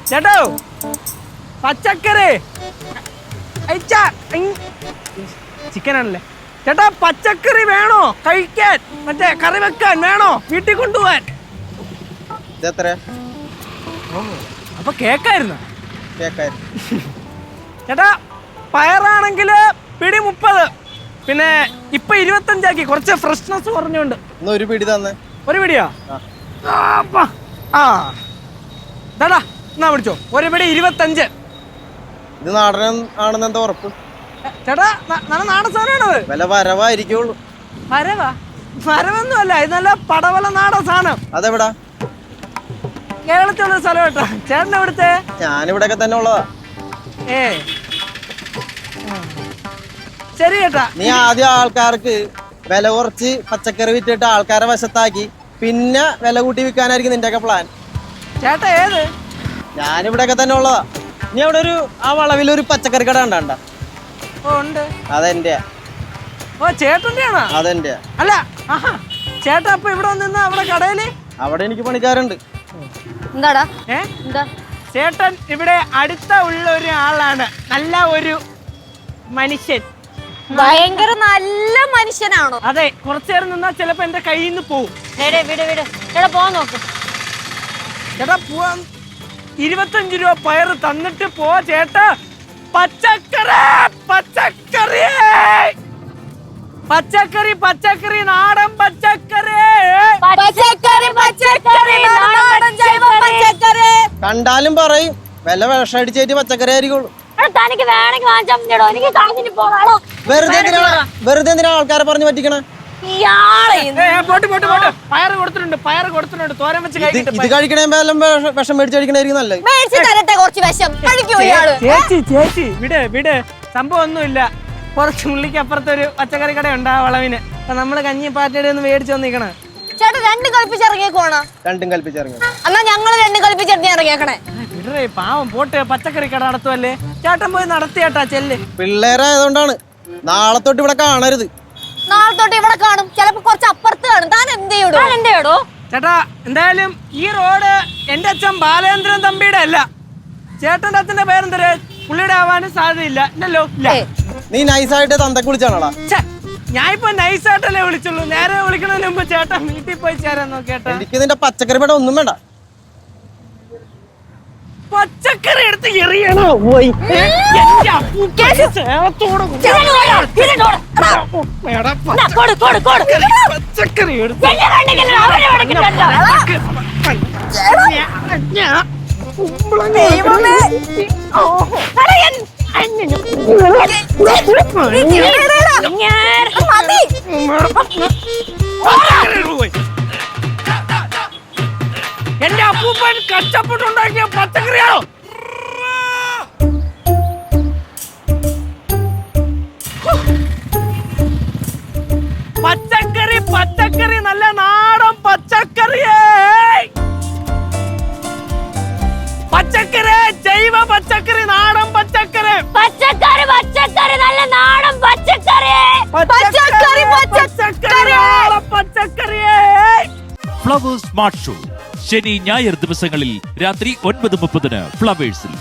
ചേട്ടോ പച്ചക്കറി ചിക്കൻ ആണല്ലേ ചേട്ടാ, പച്ചക്കറി വേണോ കഴിക്കാൻ? മറ്റേ കറി വെക്കാൻ വേണോ? വീട്ടിൽ കൊണ്ടുപോവാൻ. അപ്പൊ കേക്കായിരുന്നു ചേട്ടാ. പയറാണെങ്കിൽ പിടി 30, പിന്നെ ഇപ്പൊ 25 കുറച്ച് ഫ്രഷ്നെസ് പറഞ്ഞോണ്ട്. ഒരു പിടി തന്നെ. ഒരു പിടിയാ? ചേട്ടാ എന്നാ പിടിച്ചോ, ഒരു പിടി 25. ഇത് നാടൻ ആണെന്ന് എന്താ ഉറപ്പ്? ചേട്ടാ നല്ല നാടൻ സാധനമാണത്. വില വരവായിരിക്കുള്ളൂ. വരവൊന്നും അല്ല, ഇത് നല്ല പടവല നാടൻ സാധനം. അതെവിടാ? കേരളത്തിലുള്ള സ്ഥലം കേട്ടോ. ചേട്ടൻ എവിടുത്തെ? ഞാനിവിടെയൊക്കെ തന്നെ ഉള്ളതാ. ശരി ചേട്ടാ. നീ ആദ്യം ആൾക്കാർക്ക് വില കുറച്ച് പച്ചക്കറി വിറ്റിട്ട് ആൾക്കാരെ വശത്താക്കി പിന്നെ വില കൂട്ടി വിൽക്കാനായിരിക്കും നിന്റെയൊക്കെ പ്ലാൻ. ചേട്ടാ ഏത്? ഞാനിവിടെയൊക്കെ തന്നെ ഉള്ളതാ. നീ അവിടെ ആ വളവിലൊരു പച്ചക്കറി കട കണ്ടാ? ഉണ്ട്. അതെന്റെയാ. ഓ ചേട്ടന്റെ ആണോ? അതെന്റെയാ. അല്ല ചേട്ടാ അപ്പൊ ഇവിടെ വന്നിരുന്ന അവിടെ കടയില്? അവിടെ എനിക്ക് പണിക്കാരുണ്ട്. എന്താടാ? എന്താ? ചേട്ടൻ ഇവിടെ അടുത്ത ഉള്ള ഒരു ആളാണ്, നല്ല ഒരു മനുഷ്യൻ. ഭയങ്കര നല്ല മനുഷ്യനാണോ? അതെ, കുറച്ചു നേരം നിന്നാ ചിലപ്പോ എന്റെ കയ്യിൽ നിന്ന് പോവും. പോവാൻ നോക്ക് ചേട്ടാ. പോവാൻ 25 രൂപ പയറ് തന്നിട്ട് പോ ചേട്ടാ. പച്ചക്കറി പച്ചക്കറി പച്ചക്കറി പച്ചക്കറി നാടൻ പച്ചക്കറി കണ്ടാലും പറയും വില വിഷടിച്ചേറ്റ് പച്ചക്കറി ആയിരിക്കുള്ളൂ. വെറുതെ എന്തിനാ ആൾക്കാരെ പറഞ്ഞു പറ്റിക്കണേ? പയറ് കൊടുത്തിട്ടുണ്ട് തോരൻ വെച്ച് ഇത് കഴിക്കണേ വിഷം മേടിച്ച് കഴിക്കണായിരിക്കും നല്ലത്. ചേച്ചി വിട് സംഭവം ഒന്നുമില്ല. കുറച്ച് മുള്ളിക്ക് അപ്പുറത്തൊരു പച്ചക്കറി കട ഉണ്ട് ആ വളവിന്. അപ്പൊ നമ്മള് കഞ്ഞി പാറ്റയുടെ ഒന്ന് മേടിച്ചു വന്നിരിക്കണേ. ചേട്ടാ രണ്ടും കൽപ്പിച്ചിറങ്ങിയേക്കോണോ? രണ്ടും കൽപ്പിച്ചിറങ്ങി. എന്നാ ഞങ്ങള് രണ്ടും കൽപ്പിച്ചിറങ്ങി ഇറങ്ങിയേക്കണേ. വിടറേ പാവം, പോട്ട് പച്ചക്കറി കട നടത്തുവല്ലേ. ചേട്ടൻ പോയി നടത്തിയേട്ടാ ചെല്ല്. പിള്ളേരായതുകൊണ്ടാണ്. നാളെ തൊട്ട് ഇവിടെ കാണരുത്. നാളെ തൊട്ട് ഇവിടെ കാണും, ചിലപ്പോ കുറച്ച് അപ്പുറത്ത് കാണും. താൻ എന്ത് ചെയ്യടോ? ചേട്ടാ എന്തായാലും ഈ റോഡ് എന്റെ അച്ഛൻ ബാലേന്ദ്രൻ തമ്പിയുടെ അല്ല. ചേട്ടന്റെ അച്ഛന്റെ പേരെന്തര്? പുള്ളിയുടെ ആവാനും സാധ്യതയില്ല. ഇല്ലല്ലോ. നീ നൈസായിട്ട് തന്തക്ക് വിളിച്ചാണോടാ? ഞാൻ ഇപ്പൊ നൈസായിട്ടല്ലേ വിളിച്ചുള്ളൂ. നേരെ വിളിക്കുന്നതിന് മുമ്പ് ചേട്ടൻ വീട്ടിൽ പോയി ചേരാൻ നോക്കേട്ടാ. എനിക്ക് നിന്റെ പച്ചക്കറി പേട ഒന്നും വേണ്ട. പച്ചക്കറി എടുത്ത് എറിയണോ? പച്ചക്കറി എന്റെ അപ്പൂപ്പൻ കഷ്ടപ്പെട്ടുണ്ടാക്കിയ പച്ചക്കറിയാണോ? പച്ചക്കറി നല്ല നാടൻ പച്ചക്കറിയേ. പച്ചക്കറി ജൈവ പച്ചക്കറി, നാടൻ പച്ചക്കറി നല്ല നാടൻ പച്ചക്കറി. ഫ്ലവേഴ്സ് സ്മാർട്ട് ഷോ ശനി ഞായർ ദിവസങ്ങളിൽ രാത്രി 9:30 ഫ്ലവേഴ്സിൽ.